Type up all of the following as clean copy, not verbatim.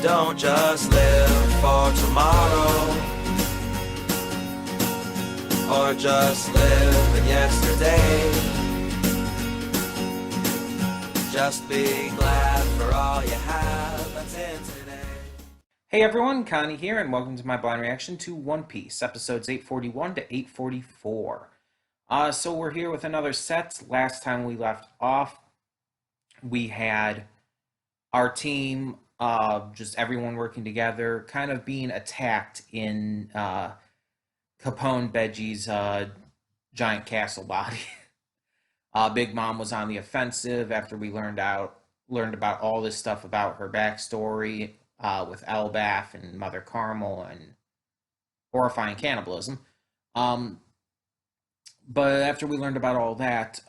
Don't just live for tomorrow, or just live in yesterday. Just be glad for all you have that's in today. Hey everyone, Connie here, and welcome to my blind reaction to One Piece, episodes 841 to 844. So we're here with another set. Last time we left off, we had our team, just everyone working together, kind of being attacked in Capone Beji's giant castle body. Big Mom was on the offensive after we learned about all this stuff about her backstory with Elbaf and Mother Carmel and horrifying cannibalism. But after we learned about all that,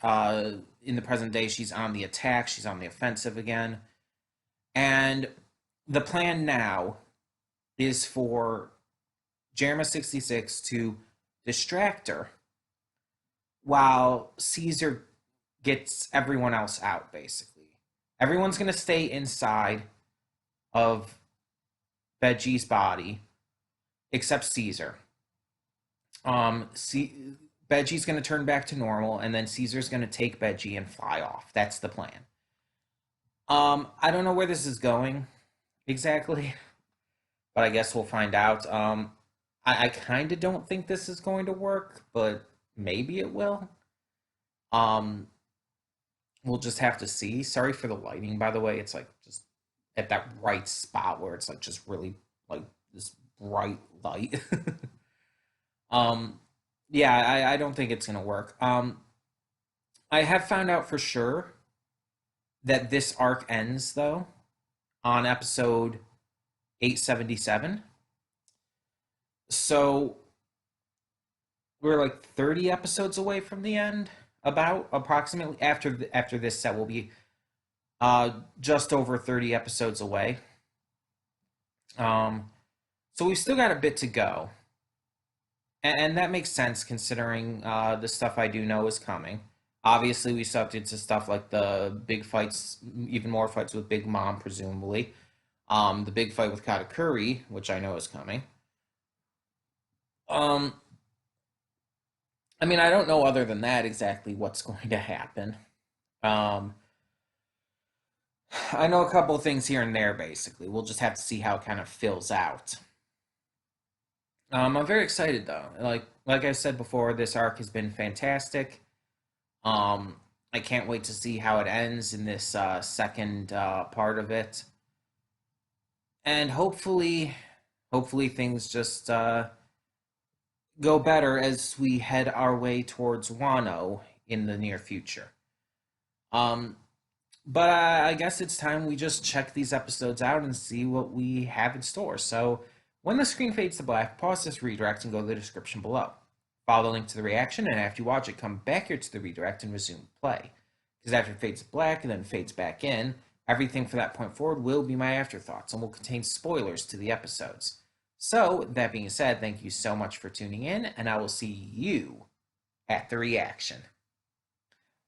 in the present day, she's on the attack. She's on the offensive again. And the plan now is for Jerma 66 to distract her while Caesar gets everyone else out, basically. Everyone's going to stay inside of Beji's body except Caesar. Beji's going to turn back to normal, and then Caesar's going to take Beji and fly off. That's the plan. I don't know where this is going exactly, but I guess we'll find out. I kind of don't think this is going to work, but maybe it will. We'll just have to see. Sorry for the lighting, by the way. It's like just at that right spot where it's like just really like this bright light. Yeah, I don't think it's gonna work. I have found out for sure that this arc ends though on episode 877. So we're like 30 episodes away from the end, about approximately. After this set will be just over 30 episodes away. So we've still got a bit to go. And that makes sense considering the stuff I do know is coming. Obviously, we sucked into stuff like the big fights, even more fights with Big Mom, presumably. The big fight with Katakuri, which I know is coming. I mean, I don't know other than that exactly what's going to happen. I know a couple of things here and there, basically. We'll just have to see how it kind of fills out. I'm very excited though. Like I said before, this arc has been fantastic. I can't wait to see how it ends in this second part of it, and hopefully things just go better as we head our way towards Wano in the near future. But I guess it's time we just check these episodes out and see what we have in store. So when the screen fades to black, pause this redirect and go to the description below. Follow the link to the reaction, and after you watch it, come back here to the redirect and resume play. Because after it fades to black and then fades back in, everything from that point forward will be my afterthoughts and will contain spoilers to the episodes. So, that being said, thank you so much for tuning in, and I will see you at the reaction.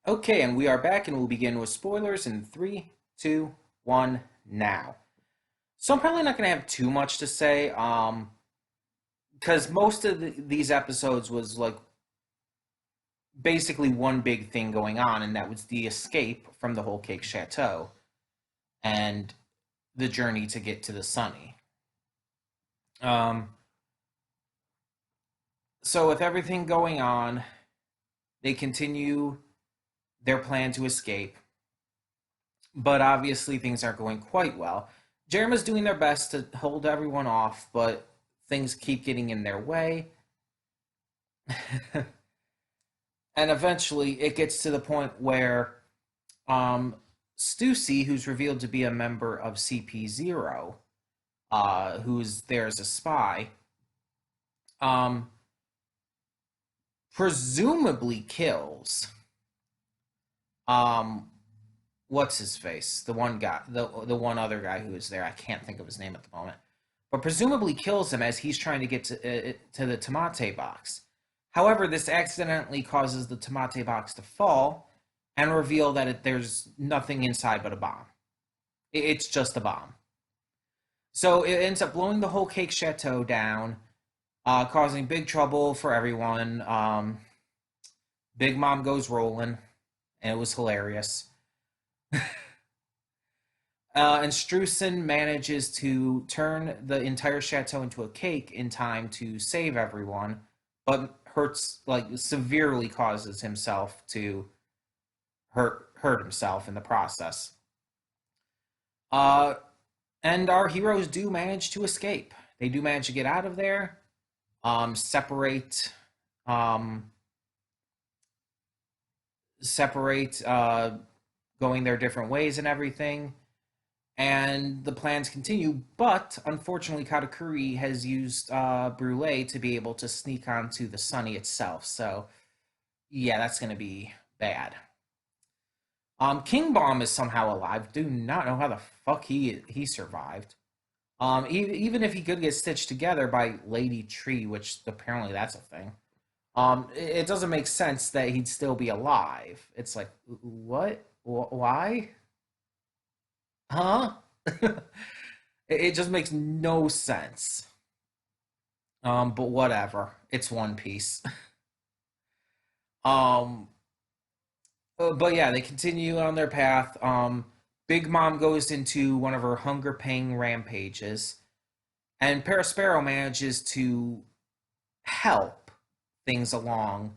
Okay, and we are back, and we'll begin with spoilers in 3, 2, 1, now. So I'm probably not going to have too much to say, because most of these episodes was like basically one big thing going on, and that was the escape from the Whole Cake Chateau and the journey to get to the Sunny. So with everything going on, they continue their plan to escape, but obviously things aren't going quite well. Jerma's doing their best to hold everyone off, but things keep getting in their way. And eventually it gets to the point where Stussy, who's revealed to be a member of CP0, who's there as a spy, presumably kills what's his face, the one guy, the one other guy who was there. I can't think of his name at the moment, but presumably kills him as he's trying to get to the Tamate box. However, this accidentally causes the Tamate box to fall and reveal that there's nothing inside but a bomb. It's just a bomb. So it ends up blowing the whole cake chateau down, causing big trouble for everyone. Big Mom goes rolling, and it was hilarious. And Streusen manages to turn the entire chateau into a cake in time to save everyone, but hurts, like, severely causes himself to hurt himself in the process. Uh, and our heroes do manage to escape. They do manage to get out of there, separate, um, separate, going their different ways and everything. And the plans continue, but unfortunately, Katakuri has used Brule to be able to sneak onto the Sunny itself. So, yeah, that's going to be bad. King Bomb is somehow alive. Do not know how the fuck he survived. Even if he could get stitched together by Lady Tree, which apparently that's a thing. It doesn't make sense that he'd still be alive. It's like, what? Why? Huh? It just makes no sense. But whatever. It's One Piece. um, but yeah, they continue on their path. Big Mom goes into one of her hunger pang rampages, and Perispero manages to help things along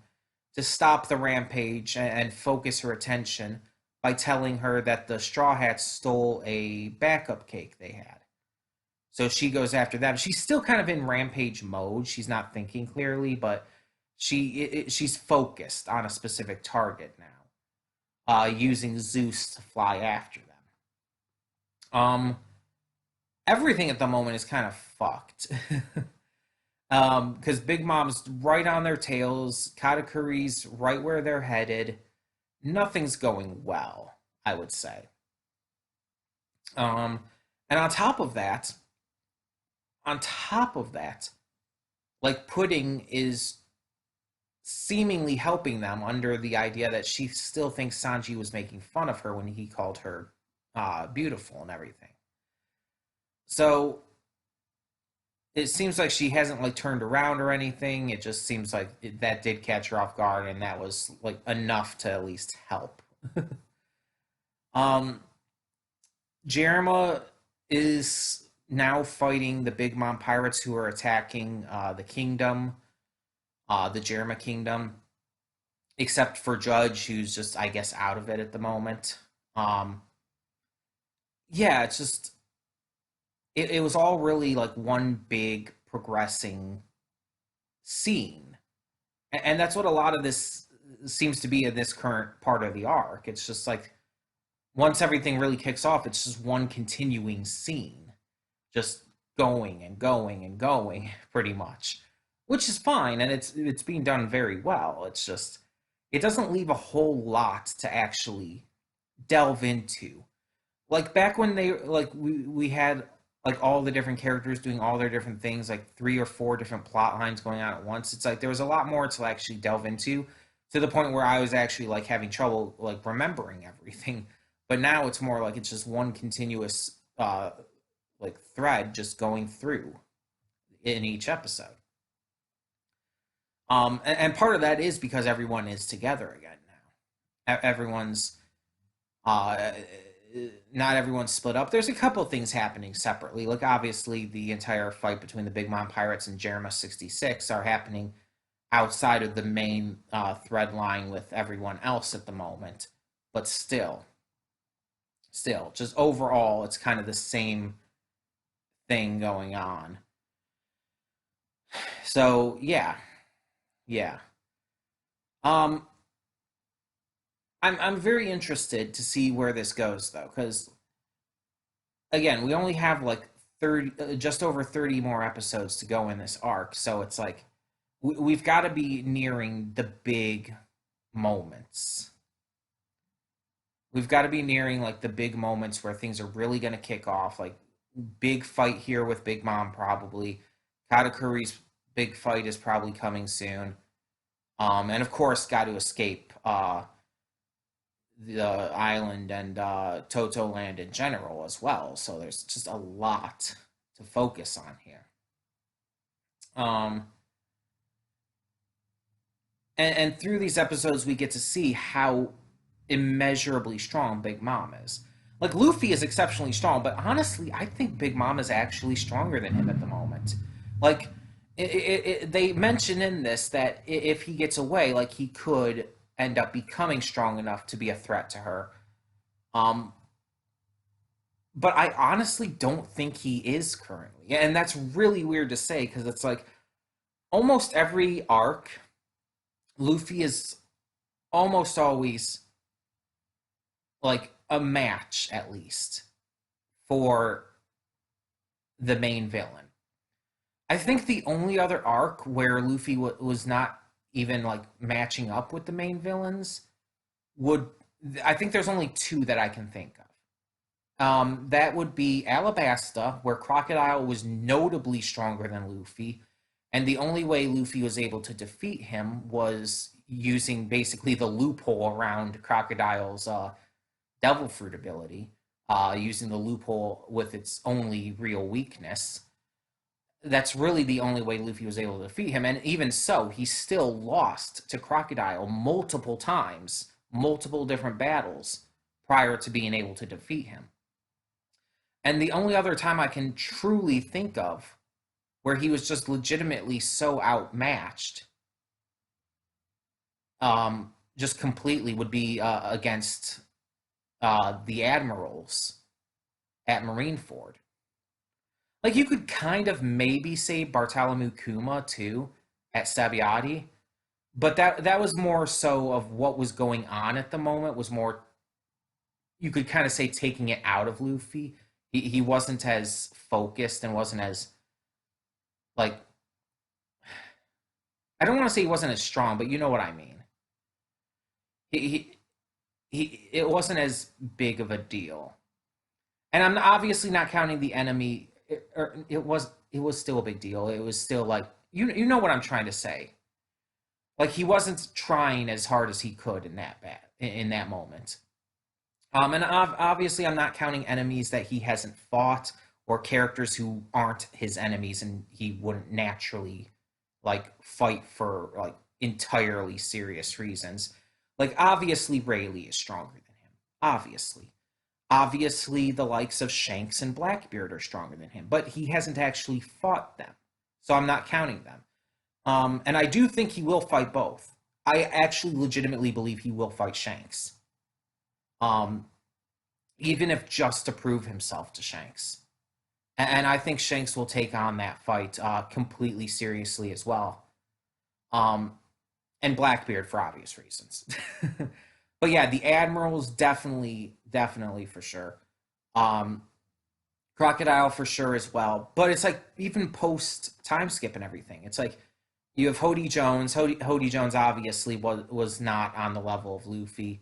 to stop the rampage and focus her attention by telling her that the Straw Hats stole a backup cake they had. So she goes after them. She's still kind of in rampage mode. She's not thinking clearly, but she's focused on a specific target now, using Zeus to fly after them. Everything at the moment is kind of fucked. Because Big Mom's right on their tails, Katakuri's right where they're headed. Nothing's going well, I would say. Um, and on top of that, like, Pudding is seemingly helping them under the idea that she still thinks Sanji was making fun of her when he called her beautiful and everything. So it seems like she hasn't, like, turned around or anything. It just seems like that did catch her off guard, and that was, like, enough to at least help. um, Jerma is now fighting the Big Mom pirates who are attacking the kingdom, the Jerma kingdom, except for Judge, who's just, I guess, out of it at the moment. Yeah, it's just it was all really like one big progressing scene, and that's what a lot of this seems to be in this current part of the arc. It's just like once everything really kicks off, it's just one continuing scene, just going and going and going, pretty much, which is fine, and it's being done very well. It's just it doesn't leave a whole lot to actually delve into. Like back when they like we had like all the different characters doing all their different things, like three or four different plot lines going on at once. It's like there was a lot more to actually delve into, to the point where I was actually like having trouble like remembering everything. But now it's more like it's just one continuous like thread just going through in each episode. And part of that is because everyone is together again now. Everyone's uh not everyone's split up. There's a couple of things happening separately. Like obviously the entire fight between the Big Mom Pirates and Jerema 66 are happening outside of the main thread line with everyone else at the moment. But still, just overall, it's kind of the same thing going on. So yeah. Um, I'm very interested to see where this goes though, because again, we only have like 30, just over 30 more episodes to go in this arc. So it's like we've got to be nearing the big moments. We've got to be nearing like the big moments where things are really going to kick off. Like big fight here with Big Mom probably. Katakuri's big fight is probably coming soon. And of course, got to escape the island and Toto Land in general as well. So there's just a lot to focus on here. Um, and through these episodes, we get to see how immeasurably strong Big Mom is. Like, Luffy is exceptionally strong, but honestly, I think Big Mom is actually stronger than him at the moment. Like, they mention in this that if he gets away, like, he could end up becoming strong enough to be a threat to her. Um, but I honestly don't think he is currently. And that's really weird to say because it's like almost every arc, Luffy is almost always like a match, at least, for the main villain. I think the only other arc where Luffy was not even like matching up with the main villains would, I think there's only two that I can think of. That would be Alabasta, where Crocodile was notably stronger than Luffy, and the only way Luffy was able to defeat him was using basically the loophole around Crocodile's Devil Fruit ability, using the loophole with its only real weakness. That's really the only way Luffy was able to defeat him, and even so, he still lost to Crocodile multiple times, multiple different battles prior to being able to defeat him. And the only other time I can truly think of where he was just legitimately so outmatched, just completely, would be against the admirals at Marineford. Like, you could kind of maybe say Bartholomew Kuma too at Sabiati, but that was more so of what was going on at the moment. Was more, you could kind of say, taking it out of Luffy. He wasn't as focused and wasn't as, like, I don't want to say he wasn't as strong, but you know what I mean. He it wasn't as big of a deal. And I'm obviously not counting the enemy. It was still a big deal. It was still like, you know what I'm trying to say. Like, he wasn't trying as hard as he could in that moment. And obviously, I'm not counting enemies that he hasn't fought or characters who aren't his enemies and he wouldn't naturally like fight for like entirely serious reasons. Like, obviously, Rayleigh is stronger than him. Obviously, the likes of Shanks and Blackbeard are stronger than him, but he hasn't actually fought them, so I'm not counting them. And I do think he will fight both. I actually legitimately believe he will fight Shanks. Um, Even if just to prove himself to Shanks. And I think Shanks will take on that fight completely seriously as well. Um, and Blackbeard for obvious reasons. But yeah, the Admirals definitely for sure. Um, Crocodile for sure as well. But it's like, even post time skip and everything, it's like you have Hody Jones. Hody Jones obviously was not on the level of Luffy.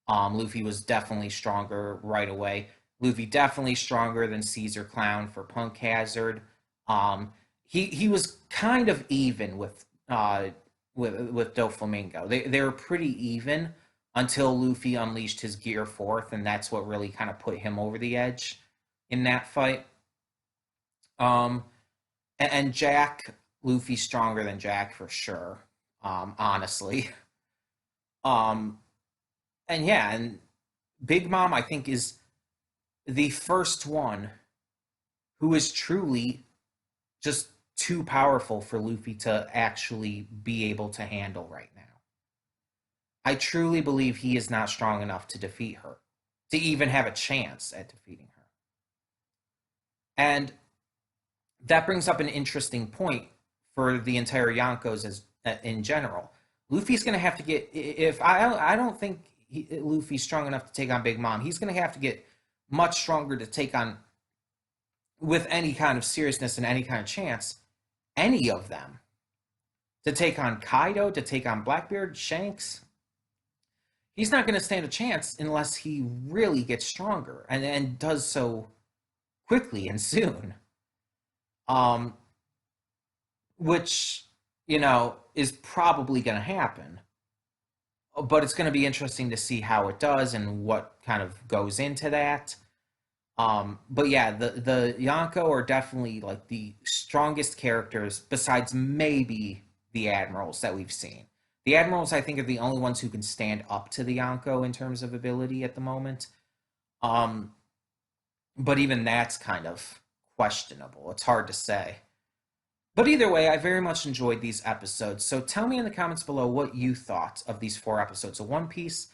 Luffy was definitely stronger right away. Luffy definitely stronger than Caesar Clown for Punk Hazard. He was kind of even with Doflamingo. They were pretty even until Luffy unleashed his Gear Fourth, and that's what really kind of put him over the edge in that fight. Um, and Jack, Luffy's stronger than Jack for sure. Honestly. Um, and yeah, and Big Mom, I think, is the first one who is truly just too powerful for Luffy to actually be able to handle right now. I truly believe he is not strong enough to defeat her, to even have a chance at defeating her. And that brings up an interesting point for the entire Yonkos as in general. Luffy's going to have to get, if I don't think Luffy's strong enough to take on Big Mom. He's going to have to get much stronger to take on, with any kind of seriousness and any kind of chance, any of them. To take on Kaido, to take on Blackbeard, Shanks. He's not going to stand a chance unless he really gets stronger and does so quickly and soon. Which, is probably going to happen. But it's going to be interesting to see how it does and what kind of goes into that. But yeah, the Yonko are definitely like the strongest characters besides maybe the admirals that we've seen. The admirals, I think, are the only ones who can stand up to the Yonko in terms of ability at the moment. Um, but even that's kind of questionable. It's hard to say. But either way, I very much enjoyed these episodes. So tell me in the comments below what you thought of these 4 episodes of One Piece.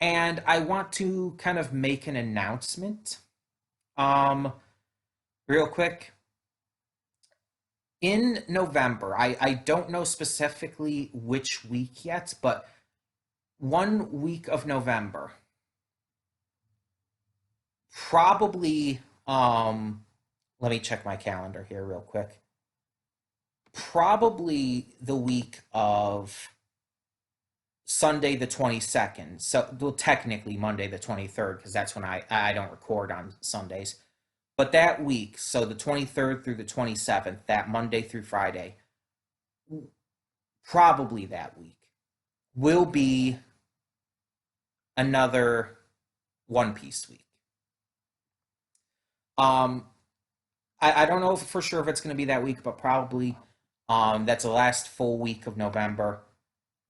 And I want to kind of make an announcement. Um, Real quick. In November, I don't know specifically which week yet, but 1 week of November, probably, let me check my calendar here real quick. Probably the week of Sunday the 22nd. So, well, technically Monday the 23rd, because that's when I don't record on Sundays. But that week, so the 23rd through the 27th, that Monday through Friday, probably that week, will be another One Piece week. Um, I don't know for sure if it's going to be that week, but probably that's the last full week of November.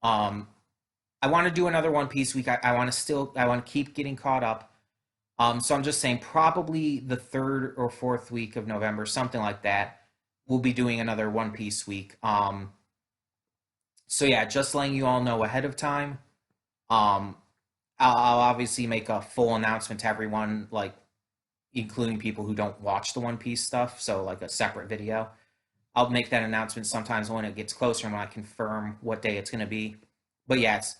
Um, I want to do another One Piece week. I want to keep getting caught up. So I'm just saying probably the third or fourth week of November, something like that. We'll be doing another One Piece week. So yeah, just letting you all know ahead of time. Um, I'll obviously make a full announcement to everyone, like including people who don't watch the One Piece stuff. So like a separate video. I'll make that announcement sometimes when it gets closer and when I confirm what day it's going to be. But yeah, it's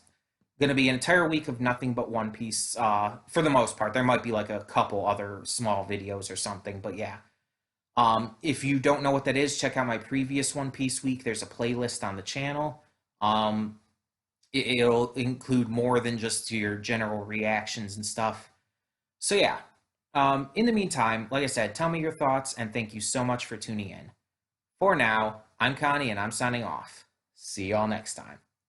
going to be an entire week of nothing but One Piece for the most part. There might be like a couple other small videos or something, but yeah. If you don't know what that is, check out my previous One Piece week. There's a playlist on the channel. Um, it'll include more than just your general reactions and stuff. So yeah. In the meantime, like I said, tell me your thoughts and thank you so much for tuning in. For now, I'm Connie and I'm signing off. See y'all next time.